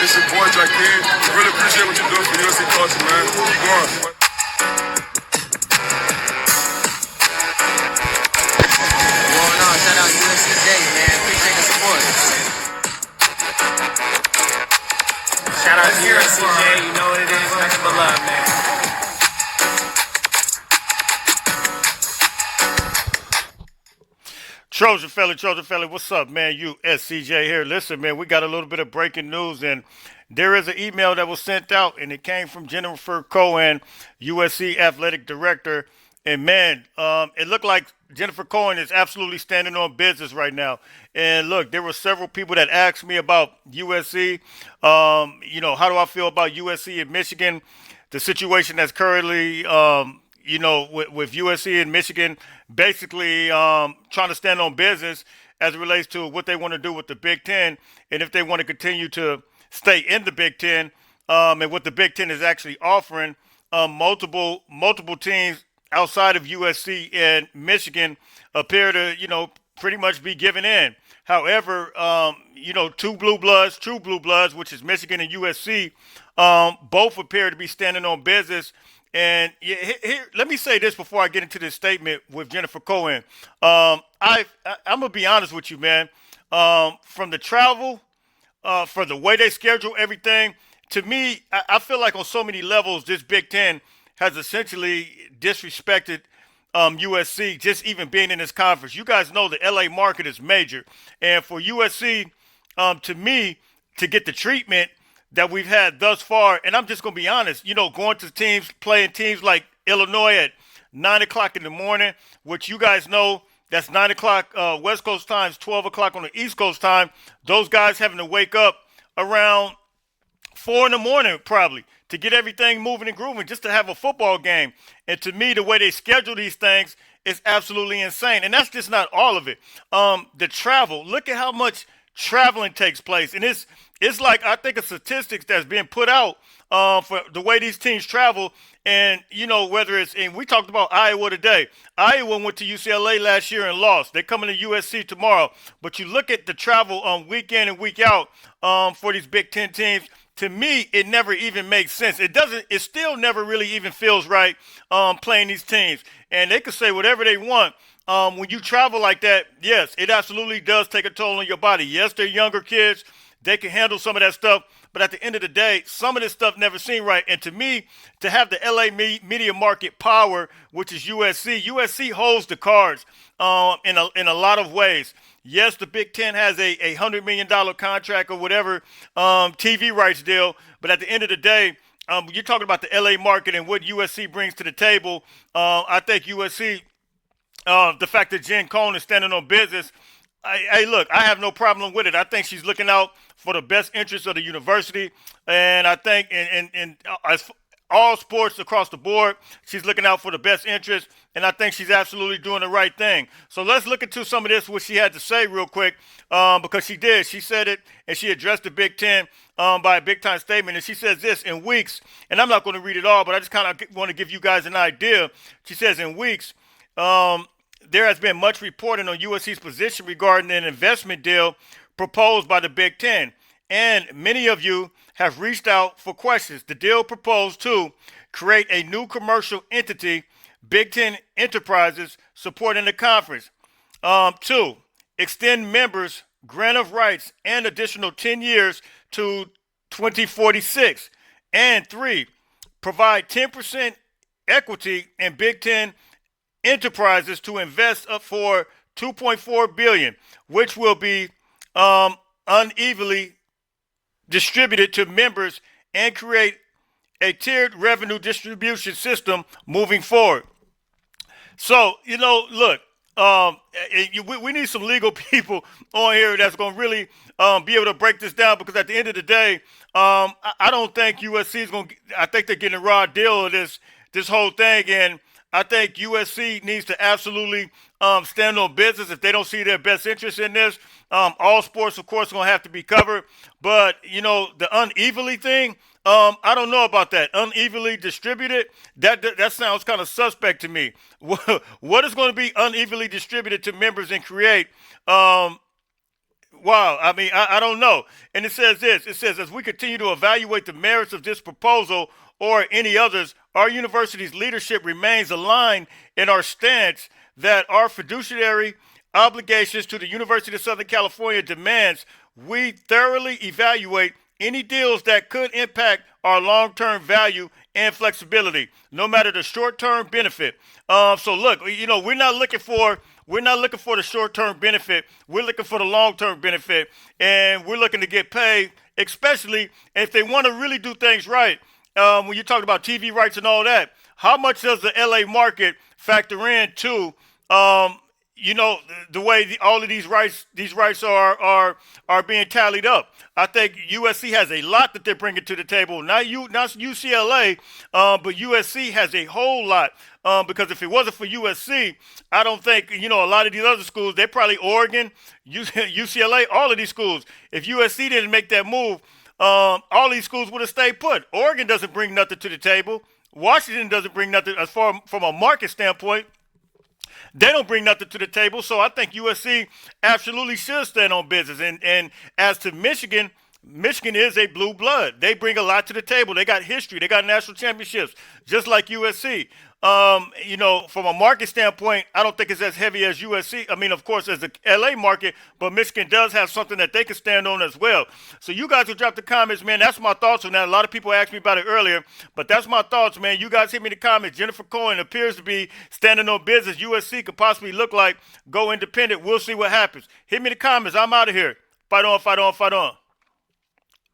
It's your boy Jakeem. Really appreciate what you're doing for USC culture, man. Keep going. Going on, shout out USCJ, man. Appreciate the support. Shout out to USCJ, you know what it is, nothing but love, man. Trojan Felly, what's up, man? USCJ here. Listen, man, we got a little bit of breaking news, and there is an email that was sent out, and it came from Jennifer Cohen, USC Athletic Director. And, man, it looked like Jennifer Cohen is absolutely standing on business right now. And, look, there were several people that asked me about USC. How do I feel about USC in Michigan? The situation that's currently with USC and Michigan basically trying to stand on business as it relates to what they want to do with the Big Ten, and if they want to continue to stay in the Big Ten, and what the Big Ten is actually offering. Multiple teams outside of USC and Michigan appear to, pretty much be giving in. However, true blue bloods, which is Michigan and USC, both appear to be standing on business. And here, let me say this before I get into this statement with Jennifer Cohen. I'm gonna be honest with you, man. From the travel, for the way they schedule everything, to me, I feel like on so many levels, this Big Ten has essentially disrespected USC just even being in this conference. You guys know the LA market is major, and for USC, to me, to get the treatment that we've had thus far, and I'm just going to be honest, going to teams, playing teams like Illinois at 9 o'clock in the morning, which you guys know that's 9 o'clock West Coast time, 12 o'clock on the East Coast time. Those guys having to wake up around 4 in the morning probably to get everything moving and grooving just to have a football game. And to me, the way they schedule these things is absolutely insane. And that's just not all of it. The travel, look at how much traveling takes place. And it's like, I think, a statistics that's being put out for the way these teams travel. And, whether it's, and we talked about Iowa today. Iowa went to UCLA last year and lost. They're coming to USC tomorrow. But you look at the travel week in and week out for these Big Ten teams. To me, it never even makes sense. It still never really even feels right playing these teams. And they can say whatever they want. When you travel like that, yes, it absolutely does take a toll on your body. Yes, they're younger kids. They can handle some of that stuff. But at the end of the day, some of this stuff never seemed right. And to me, to have the LA media market power, which is USC holds the cards in a lot of ways. Yes, the Big Ten has a $100 million contract or whatever TV rights deal. But at the end of the day, you're talking about the LA market and what USC brings to the table. I think USC, the fact that Jen Cohn is standing on business, look, I have no problem with it. I think she's looking out for the best interests of the university. And I think in all sports across the board, she's looking out for the best interest. And I think she's absolutely doing the right thing. So let's look into some of this, what she had to say real quick, because she did. She said it, and she addressed the Big Ten by a big-time statement. And she says this: in weeks, and I'm not going to read it all, but I just kind of want to give you guys an idea. She says in weeks, there has been much reporting on USC's position regarding an investment deal proposed by the Big Ten, and many of you have reached out for questions. The deal proposed to create a new commercial entity, Big Ten Enterprises, supporting the conference. 2, extend members' grant of rights an additional 10 years to 2046. And 3, provide 10% equity in Big Ten Enterprises to invest up for $2.4 billion, which will be unevenly distributed to members and create a tiered revenue distribution system moving forward. So, look, we need some legal people on here that's going to really be able to break this down, because at the end of the day, I don't think USC is going to, I think they're getting a raw deal of this whole thing. And I think USC needs to absolutely stand on business if they don't see their best interest in this. All sports, of course, are going to have to be covered. But, the unevenly thing, I don't know about that. Unevenly distributed, that sounds kind of suspect to me. What is going to be unevenly distributed to members and create Wow, I mean, I don't know. And it says this. It says, as we continue to evaluate the merits of this proposal or any others, our university's leadership remains aligned in our stance that our fiduciary obligations to the University of Southern California demands we thoroughly evaluate any deals that could impact our long-term value and flexibility, no matter the short-term benefit. So look, we're not looking for the short-term benefit. We're looking for the long-term benefit, and we're looking to get paid, especially if they want to really do things right. When you talk about TV rights and all that, how much does the LA market factor into the way all of these rights are being tallied up? I think USC has a lot that they're bringing to the table. Not UCLA, but USC has a whole lot. Because if it wasn't for USC, I don't think a lot of these other schools. They're probably Oregon, UCLA, all of these schools. If USC didn't make that move, all these schools would have stayed put. Oregon doesn't bring nothing to the table. Washington doesn't bring nothing as far from a market standpoint. They don't bring nothing to the table, so I think USC absolutely should stand on business. And as to Michigan, Michigan is a blue blood. They bring a lot to the table. They got history. They got national championships, just like USC. From a market standpoint, I don't think it's as heavy as USC. I mean, of course, as the LA market, but Michigan does have something that they can stand on as well. So you guys will drop the comments, man. That's my thoughts on that. A lot of people asked me about it earlier, but that's my thoughts, man. You guys hit me in the comments. Jennifer Cohen appears to be standing on business. USC could possibly look like go independent. We'll see what happens. Hit me in the comments. I'm out of here. Fight on, fight on, fight on.